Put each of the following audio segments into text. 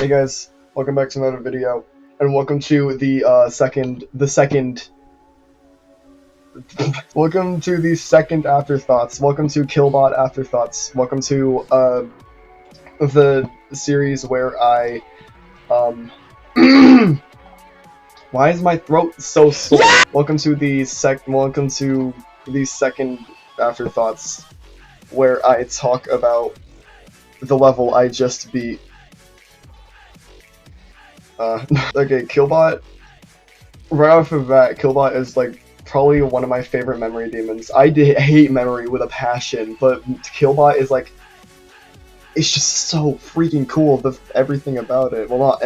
Hey guys, welcome back to another video, and welcome to the welcome to the second Afterthoughts. Welcome to Killbot Afterthoughts. Welcome to the series where I why is my throat so sore? Yeah! Welcome to the second Afterthoughts, where I talk about the level I just beat. Okay, Killbot, right off the bat, Killbot is like probably one of my favorite memory demons. I hate memory with a passion, but Killbot is like, it's just so freaking cool, everything about it. Well, not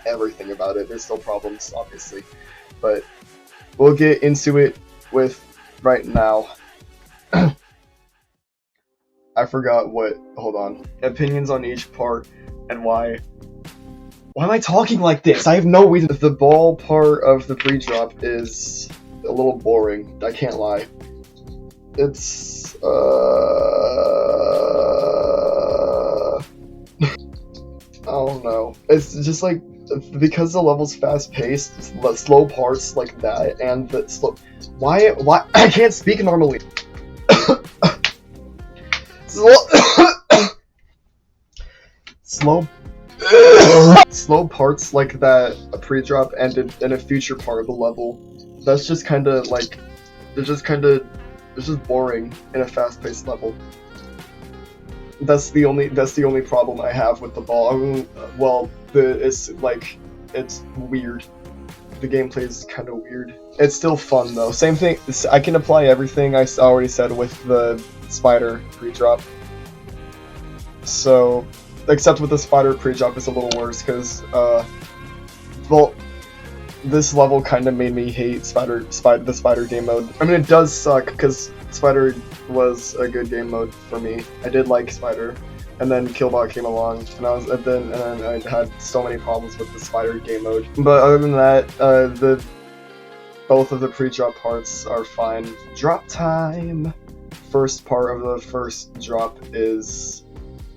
everything about it, there's still problems, obviously, but we'll get into it with right now. I forgot hold on. Opinions on each part and why. Why am I talking like this? I have no reason. The ball part of the pre-drop is a little boring, I can't lie. It's, I don't know. It's just like, because the level's fast-paced, slow parts like that, and the slow... Why? I can't speak normally. Slow parts like that, a pre-drop, and in a future part of the level, that's just kind of like, it's just boring in a fast-paced level. That's the only problem I have with the ball. Well, it's weird. The gameplay is kind of weird. It's still fun though. Same thing. I can apply everything I already said with the spider pre-drop. So, except with the spider pre-drop, it's a little worse because, well, this level kind of made me hate the spider game mode. I mean, it does suck because spider was a good game mode for me. I did like spider, and then Killbot came along, and I had so many problems with the spider game mode. But other than that, both of the pre-drop parts are fine. Drop time. First part of the first drop is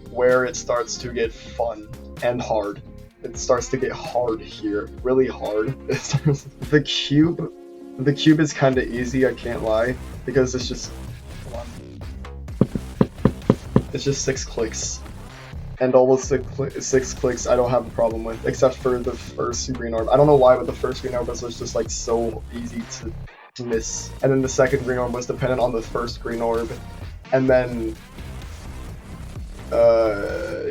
where it starts to get fun and hard. It starts to get hard here, really hard. The cube is kind of easy, I can't lie, because it's just, it's just 6 clicks, and all those 6 clicks I don't have a problem with, except for the first green orb. I don't know why, but the first green orb was just like so easy to miss, and then the second green orb was dependent on the first green orb, and then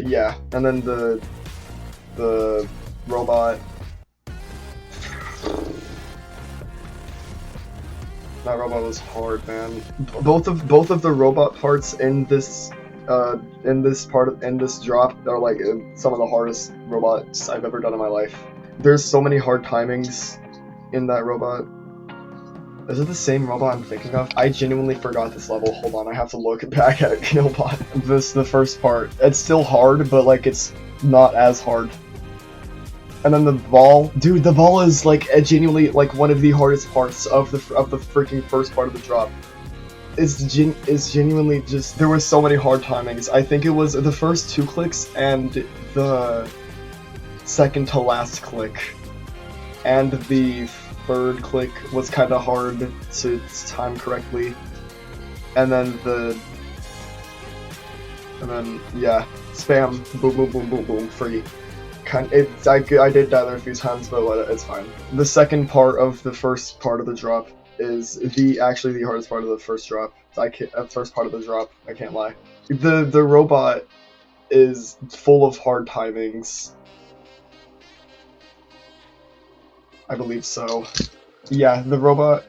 yeah, and then the robot. That robot was hard, man. Both of the robot parts in this drop are like some of the hardest robots I've ever done in my life. There's so many hard timings in that robot. Is it the same robot I'm thinking of? I genuinely forgot this level. Hold on, I have to look back at Killbot. The first part. It's still hard, but like it's not as hard. And then the ball, dude, the ball is like genuinely like one of the hardest parts of the freaking first part of the drop. It's genuinely just, there were so many hard timings. I think it was the first 2 clicks and the second to last click, and the third click was kind of hard to time correctly, and then yeah, spam, boom, boom, boom, boom, boom, free. I did die there a few times, but it's fine. The second part of the first part of the drop is actually the hardest part of the first drop. First part of the drop, I can't lie. The robot is full of hard timings. I believe so. Yeah, the robot.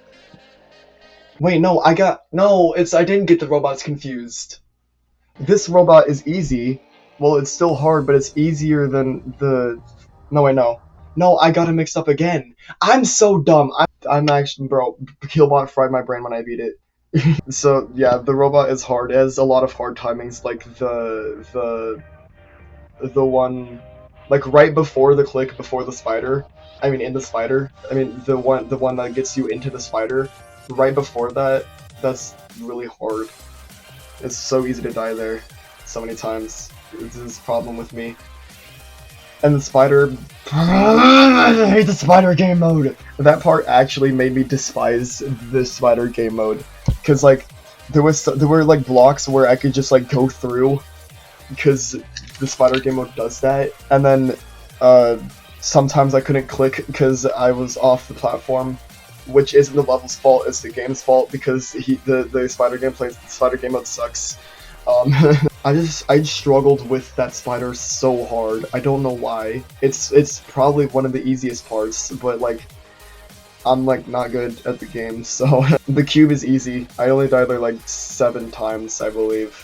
Wait, no, I didn't get the robots confused. This robot is easy. Well, it's still hard, but it's easier than the... No, wait, no. No, I got it mixed up again. I'm so dumb. I'm actually... Bro, Killbot fried my brain when I beat it. So, yeah, the robot is hard. It has a lot of hard timings, like the one... Like, right before the click, before the spider. I mean, in the spider. I mean, the one that gets you into the spider. Right before that, that's really hard. It's so easy to die there. So many times. This is a problem with me. And the spider... I hate the spider game mode! That part actually made me despise the spider game mode. Because, like, there were, like, blocks where I could just, like, go through. Because the spider game mode does that. And then, sometimes I couldn't click because I was off the platform. Which isn't the level's fault, it's the game's fault, because the spider game mode sucks. I struggled with that spider so hard. I don't know why. It's probably one of the easiest parts, but like, I'm like not good at the game, so the cube is easy. I only died there like 7 times, I believe.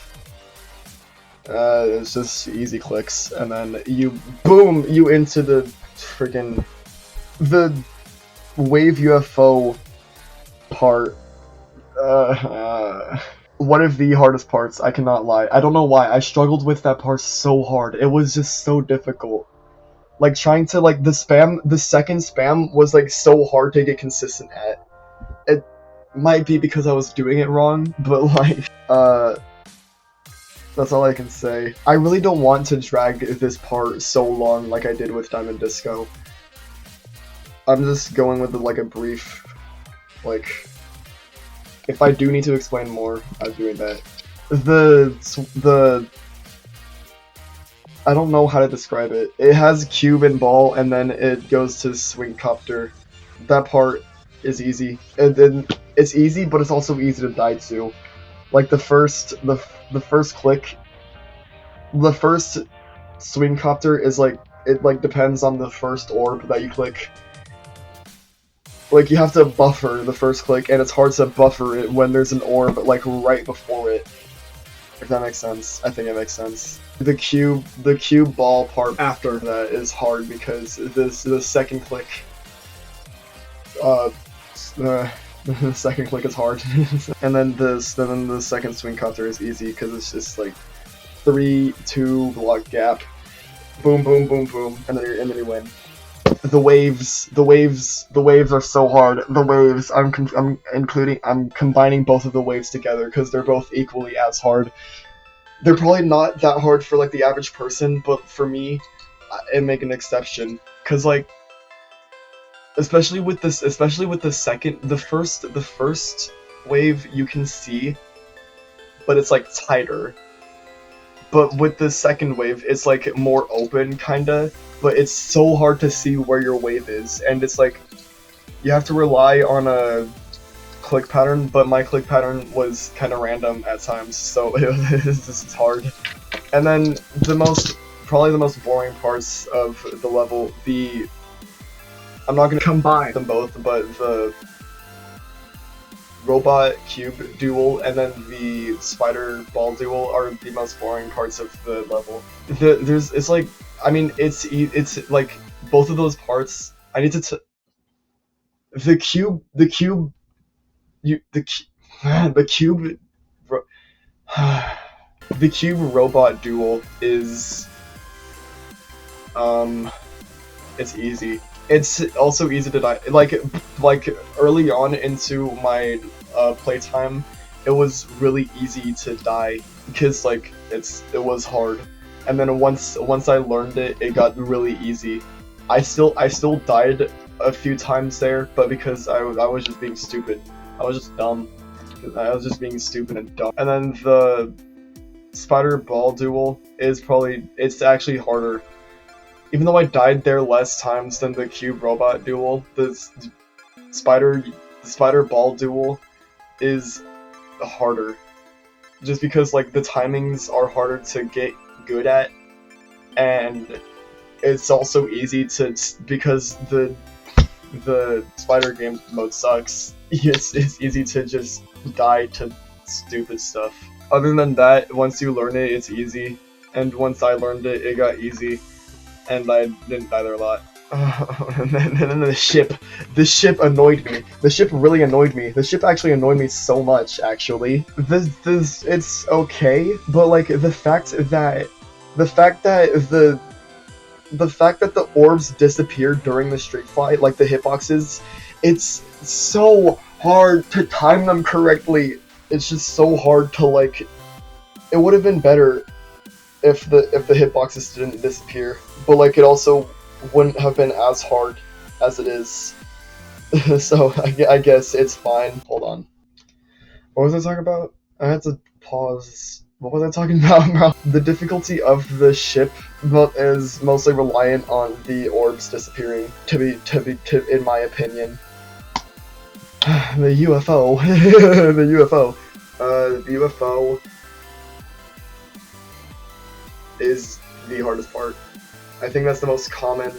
It's just easy clicks, and then you into the freaking wave UFO part. One of the hardest parts, I cannot lie. I don't know why, I struggled with that part so hard. It was just so difficult. Like, trying to, like, the second spam was, like, so hard to get consistent at. It might be because I was doing it wrong, but, like, that's all I can say. I really don't want to drag this part so long like I did with Diamond Disco. I'm just going with, like, a brief, like... If I do need to explain more, I'm doing that. I don't know how to describe it. It has cube and ball, and then it goes to swing copter. That part is easy. And then it's easy, but it's also easy to die to. Like the first click, the first swing copter is like, it like depends on the first orb that you click. Like, you have to buffer the first click, and it's hard to buffer it when there's an orb, like, right before it. If that makes sense. I think it makes sense. The cube ball part after that is hard, because the second click... the second click is hard. And then the second swing copter is easy, because it's just, like, 3-2 block gap. Boom, boom, boom, boom, and then you win. The waves are so hard. The waves, I'm combining both of the waves together because they're both equally as hard. They're probably not that hard for like the average person, but for me, I make an exception. Cause like, especially with the first wave you can see, but it's like tighter. But with the second wave, it's like more open, kinda. But it's so hard to see where your wave is, and it's like you have to rely on a click pattern, but my click pattern was kind of random at times, so this is hard. And then probably the most boring parts of the level, I'm not gonna combine them both, but the robot cube duel and then the spider ball duel are the most boring parts of the level. It's like, I mean, it's like both of those parts. I need to the cube robot duel is it's easy. It's also easy to die. Like early on into my playtime, it was really easy to die because like it was hard. And then once I learned it, it got really easy. I still died a few times there, but because I was just being stupid. I was just dumb. I was just being stupid and dumb. And then the spider ball duel is it's actually harder. Even though I died there less times than the cube robot duel, the spider ball duel is harder. Just because like the timings are harder to get good at, and it's also easy to, because the spider game mode sucks. It's easy to just die to stupid stuff. Other than that, once you learn it, it's easy. And once I learned it, it got easy. And I didn't die there a lot. And then the ship annoyed me. The ship really annoyed me. The ship actually annoyed me so much, actually. It's okay, but like the fact that the orbs disappeared during the streak fight, like the hitboxes, it's so hard to time them correctly. It's just so hard to like. It would have been better if the hitboxes didn't disappear. But like it also wouldn't have been as hard as it is. So I guess it's fine. Hold on. What was I talking about? I had to pause. What was I talking about, bro? The difficulty of the ship is mostly reliant on the orbs disappearing. In my opinion. The UFO. The UFO. The UFO is the hardest part. I think that's the most common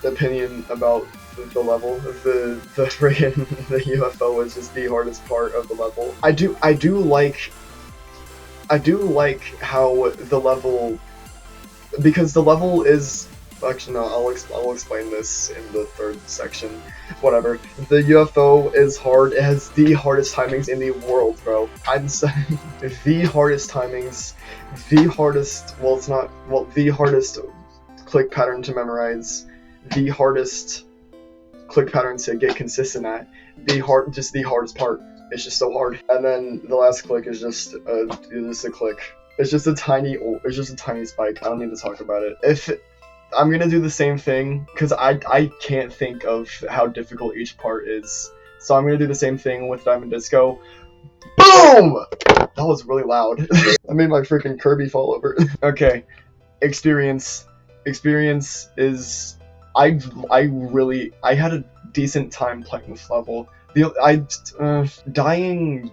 opinion about the level. The friggin' the UFO is just the hardest part of the level. I do like how the level, because the level is, actually no, I'll explain this in the third section. Whatever. The UFO is hard. It has the hardest timings in the world, bro. I'm saying the hardest timings, the hardest, well it's not, well the hardest click pattern to memorize, the hardest click pattern to get consistent at, just the hardest part. It's just so hard. And then the last click is just a click. It's just a tiny spike. I don't need to talk about it. I'm gonna do the same thing because I can't think of how difficult each part is. So I'm gonna do the same thing with Diamond Disco. Boom! That was really loud. I made my freaking Kirby fall over. Okay, experience is, I had a decent time playing this level. Dying,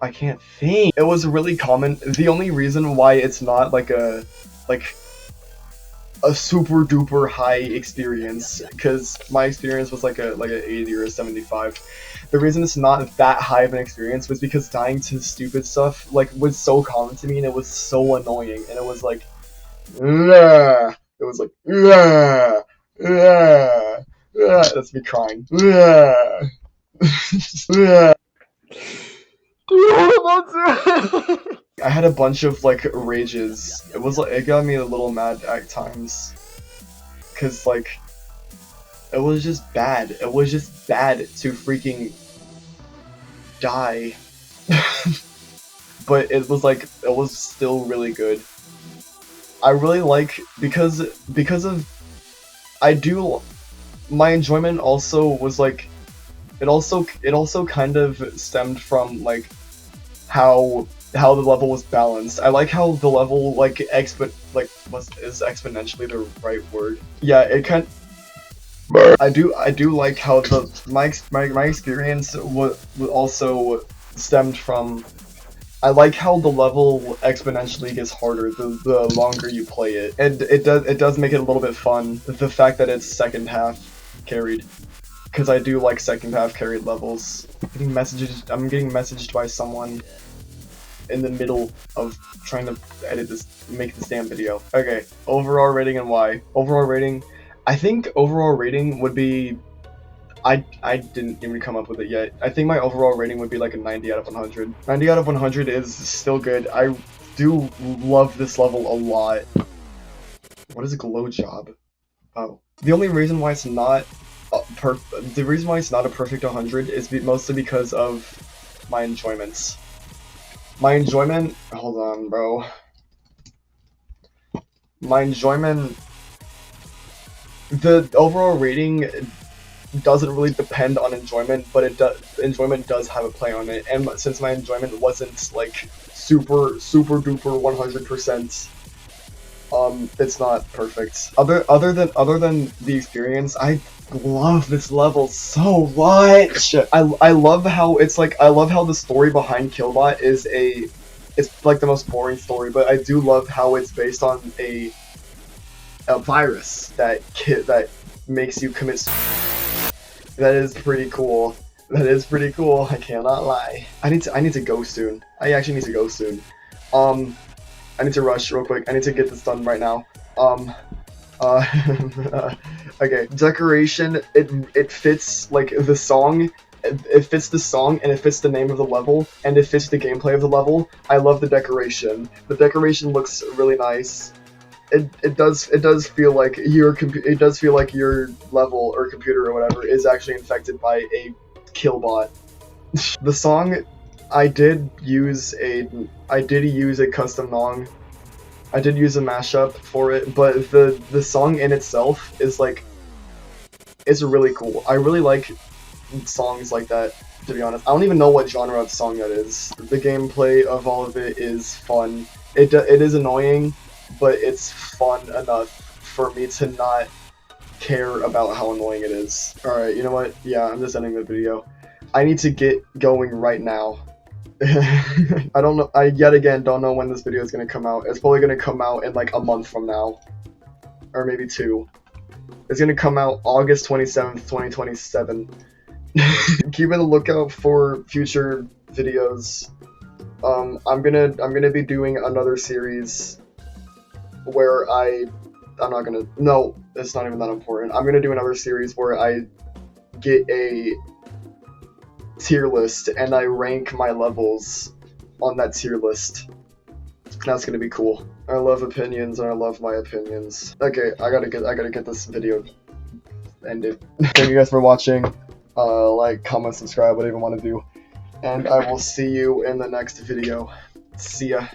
I can't think. It was really common. The only reason why it's not like a super duper high experience, because my experience was like an 80 or a 75. The reason it's not that high of an experience was because dying to stupid stuff was so common to me, and it was so annoying, and it was like, yeah. It was like, yeah, yeah, yeah. That's me crying. Yeah. Yeah. I had a bunch of rages. It got me a little mad at times, cause it was just bad. It was just bad to freaking die. But it was still really good. I really like, because of, my enjoyment also was it also kind of stemmed from how the level was balanced. I like how the level is exponentially the right word? Yeah, it kind. I do like how my experience was also stemmed from. I like how the level exponentially gets harder the longer you play it, and it does make it a little bit fun. The fact that it's second half carried, because I do like second half carried levels. I'm getting messaged by someone in the middle of trying to make this damn video. Okay, overall rating and why. Overall rating, I think overall rating would be, I didn't even come up with it yet. I think my overall rating would be like a 90 out of 100. 90 out of 100 is still good. I do love this level a lot. What is a glow job? Oh. The only reason why it's not a perfect 100 is mostly because of my enjoyments. My enjoyment, hold on, bro. My enjoyment, the overall rating doesn't really depend on enjoyment, but enjoyment does have a play on it, and since my enjoyment wasn't super duper 100%, it's not perfect. Other than the experience, I love this level so much. I love how I love how the story behind Killbot is it's the most boring story, but I do love how it's based on a virus that makes you commit suicide. That is pretty cool. That is pretty cool. I cannot lie. I need to go soon. I actually need to go soon. I need to rush real quick. I need to get this done right now. Okay. Decoration. It fits the song. It fits the song, and it fits the name of the level, and it fits the gameplay of the level. I love the decoration. The decoration looks really nice. It does feel like your level or computer or whatever is actually infected by a Killbot. The song I did use a custom nong. I did use a mashup for it, but the song in itself is like, it's really cool. I really like songs like that, to be honest. I don't even know what genre of song that is. The gameplay of all of it is fun. It is annoying, but it's fun enough for me to not care about how annoying it is. Alright, you know what? Yeah, I'm just ending the video. I need to get going right now. I don't know. I yet again don't know when this video is gonna come out. It's probably gonna come out in like a month from now, or maybe 2. It's gonna come out August 27th, 2027. Keep a lookout for future videos. I'm gonna be doing another series where I'm not gonna. No, it's not even that important. I'm gonna do another series where I get a tier list and I rank my levels on that tier list. That's gonna be cool. I love opinions and I love my opinions. Okay, I gotta get this video ended. Thank you guys for watching. Like, comment, subscribe, whatever you want to do. And I will see you in the next video. See ya.